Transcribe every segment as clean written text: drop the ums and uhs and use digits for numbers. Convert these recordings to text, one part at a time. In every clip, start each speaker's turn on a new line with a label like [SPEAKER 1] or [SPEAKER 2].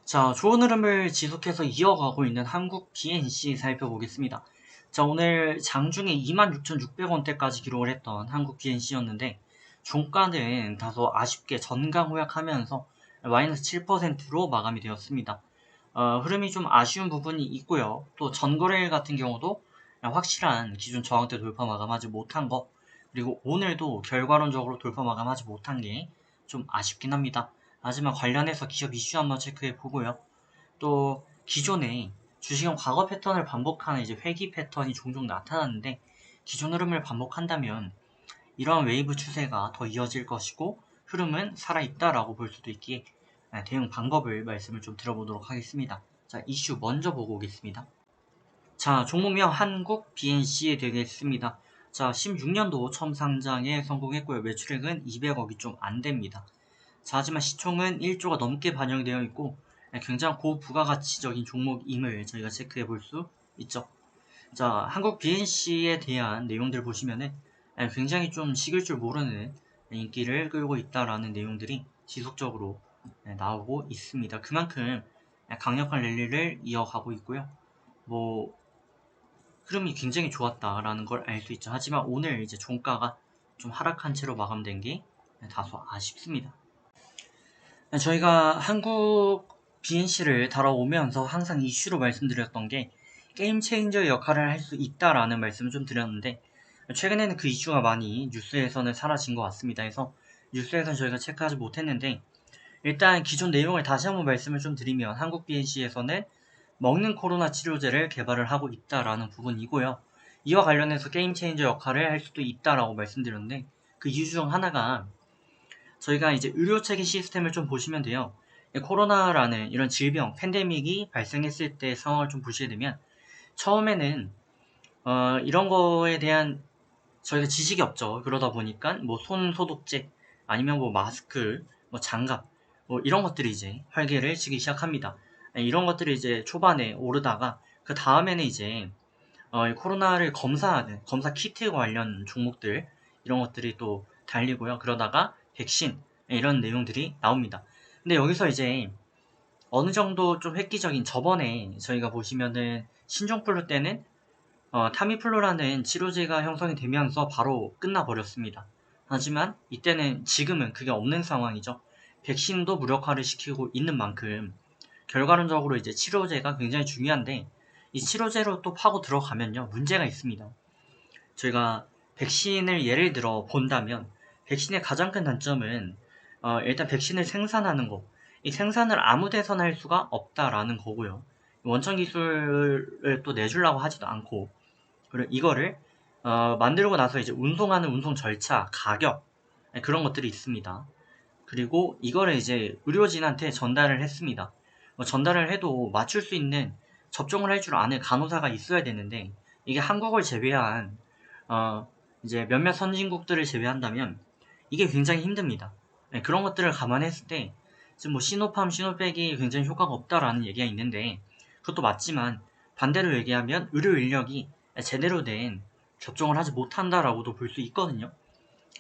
[SPEAKER 1] 자, 좋은 흐름을 지속해서 이어가고 있는 한국 BNC 살펴보겠습니다. 자, 오늘 장중에 26,600원대까지 기록을 했던 한국 BNC였는데 종가는 다소 아쉽게 전강 호약하면서 마이너스 7%로 마감이 되었습니다. 흐름이 좀 아쉬운 부분이 있고요. 또 전거래일 같은 경우도 확실한 기준 저항대 돌파 마감하지 못한 거, 그리고 오늘도 결과론적으로 돌파 마감하지 못한 게 좀 아쉽긴 합니다. 하지만 관련해서 기업 이슈 한번 체크해 보고요. 또 기존에 주식은 과거 패턴을 반복하는 이제 회귀 패턴이 종종 나타나는데 기존 흐름을 반복한다면 이러한 웨이브 추세가 더 이어질 것이고 흐름은 살아있다라고 볼 수도 있기에 대응 방법을 말씀을 좀 들어보도록 하겠습니다. 자, 이슈 먼저 보고 오겠습니다. 자, 종목명 한국 BNC에 되겠습니다. 자, 16년도 처음 상장에 성공했고요. 매출액은 200억이 좀 안 됩니다. 자, 하지만 시총은 1조가 넘게 반영되어 있고 굉장히 고부가가치적인 종목임을 저희가 체크해 볼 수 있죠. 자, 한국 BNC에 대한 내용들 보시면은 굉장히 좀 식을 줄 모르는 인기를 끌고 있다라는 내용들이 지속적으로 나오고 있습니다. 그만큼 강력한 랠리를 이어가고 있고요. 뭐 흐름이 굉장히 좋았다라는 걸 알 수 있죠. 하지만 오늘 이제 종가가 좀 하락한 채로 마감된 게 다소 아쉽습니다. 저희가 한국 BNC를 다뤄오면서 항상 이슈로 말씀드렸던 게 게임 체인저 역할을 할 수 있다라는 말씀을 좀 드렸는데 최근에는 그 이슈가 많이 뉴스에서는 사라진 것 같습니다. 그래서 뉴스에서는 저희가 체크하지 못했는데 일단 기존 내용을 다시 한번 말씀을 좀 드리면 한국 BNC에서는 먹는 코로나 치료제를 개발을 하고 있다라는 부분이고요. 이와 관련해서 게임 체인저 역할을 할 수도 있다라고 말씀드렸는데 그 이유 중 하나가 저희가 이제 의료체계 시스템을 좀 보시면 돼요. 코로나라는 이런 질병, 팬데믹이 발생했을 때 상황을 좀 보시게 되면 처음에는 이런 거에 대한 저희가 지식이 없죠. 그러다 보니까 뭐 손 소독제 아니면 뭐 마스크, 뭐 장갑 뭐 이런 것들이 이제 활개를 치기 시작합니다. 이런 것들이 이제 초반에 오르다가 그 다음에는 이제 코로나를 검사하는 검사 키트 관련 종목들 이런 것들이 또 달리고요. 그러다가 백신 이런 내용들이 나옵니다. 근데 여기서 이제 어느 정도 좀 획기적인 저번에 저희가 보시면은 신종플루 때는 타미플루라는 치료제가 형성이 되면서 바로 끝나버렸습니다. 하지만 이때는 지금은 그게 없는 상황이죠. 백신도 무력화를 시키고 있는 만큼 결과론적으로 이제 치료제가 굉장히 중요한데 이 치료제로 또 파고 들어가면요 문제가 있습니다. 저희가 백신을 예를 들어 본다면 백신의 가장 큰 단점은 일단 백신을 생산하는 거, 이 생산을 아무 데서나 할 수가 없다라는 거고요. 원천 기술을 또 내주려고 하지도 않고 그리고 이거를 만들고 나서 이제 운송하는 운송 절차, 가격 그런 것들이 있습니다. 그리고 이거를 이제 의료진한테 전달을 했습니다. 전달을 해도 맞출 수 있는 접종을 할 줄 아는 간호사가 있어야 되는데 이게 한국을 제외한 어, 이제 몇몇 선진국들을 제외한다면 이게 굉장히 힘듭니다. 네, 그런 것들을 감안했을 때 지금 뭐 시노팜, 시노백이 굉장히 효과가 없다라는 얘기가 있는데 그것도 맞지만 반대로 얘기하면 의료 인력이 제대로 된 접종을 하지 못한다라고도 볼 수 있거든요.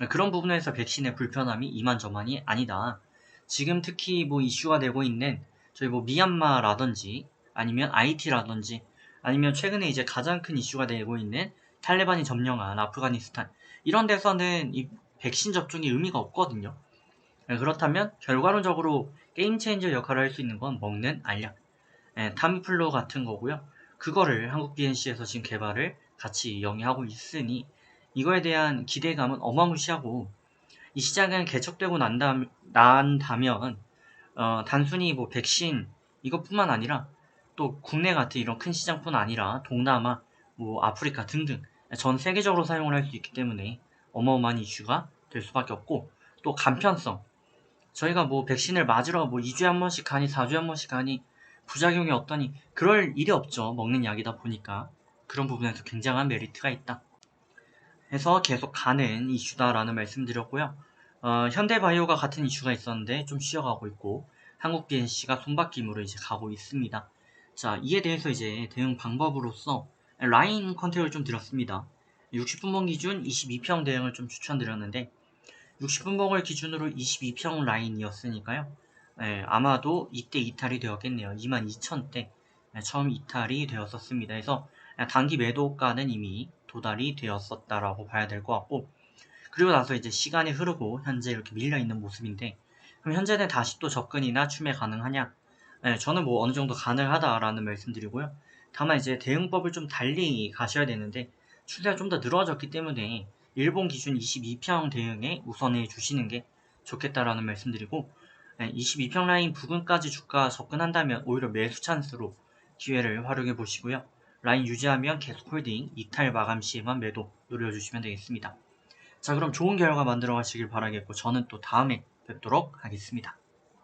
[SPEAKER 1] 그런 부분에서 백신의 불편함이 이만저만이 아니다. 지금 특히 뭐 이슈가 되고 있는 저희 뭐 미얀마라든지 아니면 IT라든지 아니면 최근에 이제 가장 큰 이슈가 되고 있는 탈레반이 점령한 아프가니스탄 이런 데서는 이 백신 접종이 의미가 없거든요. 그렇다면 결과론적으로 게임 체인저 역할을 할 수 있는 건 먹는 알약, 타미플루 같은 거고요. 그거를 한국 BNC에서 지금 개발을 같이 영위하고 있으니 이거에 대한 기대감은 어마무시하고 이 시장은 개척되고 난다면 단순히 뭐 백신 이것뿐만 아니라 또 국내 같은 이런 큰 시장뿐 아니라 동남아, 뭐 아프리카 등등 전 세계적으로 사용을 할 수 있기 때문에 어마어마한 이슈가 될 수밖에 없고 또 간편성 저희가 뭐 백신을 맞으러 뭐 2주에 한 번씩 가니 4주에 한 번씩 가니 부작용이 없더니 그럴 일이 없죠. 먹는 약이다 보니까 그런 부분에서 굉장한 메리트가 있다. 해서 계속 가는 이슈다라는 말씀드렸고요. 현대바이오가 같은 이슈가 있었는데 좀 쉬어가고 있고 한국 BNC가 손바뀜으로 이제 가고 있습니다. 자, 이에 대해서 이제 대응 방법으로서 라인 컨택을 좀 드렸습니다. 60분봉 기준 22평 대응을 좀 추천드렸는데 60분봉을 기준으로 22평 라인이었으니까요. 아마도 이때 이탈이 되었겠네요. 22,000대 처음 이탈이 되었었습니다. 그래서 단기 매도가는 이미 도달이 되었었다라고 봐야 될 것 같고, 그리고 나서 이제 시간이 흐르고 현재 이렇게 밀려있는 모습인데, 그럼 현재는 다시 또 접근이나 추매 가능하냐? 저는 뭐 어느 정도 가능하다라는 말씀드리고요. 다만 이제 대응법을 좀 달리 가셔야 되는데, 추세가 좀 더 늘어졌기 때문에 일본 기준 22평 대응에 우선해 주시는 게 좋겠다라는 말씀드리고, 22평 라인 부근까지 주가 접근한다면 오히려 매수 찬스로 기회를 활용해 보시고요. 라인 유지하면 계속 홀딩, 이탈 마감 시에만 매도 노려주시면 되겠습니다. 자, 그럼 좋은 결과 만들어 가시길 바라겠고, 저는 또 다음에 뵙도록 하겠습니다.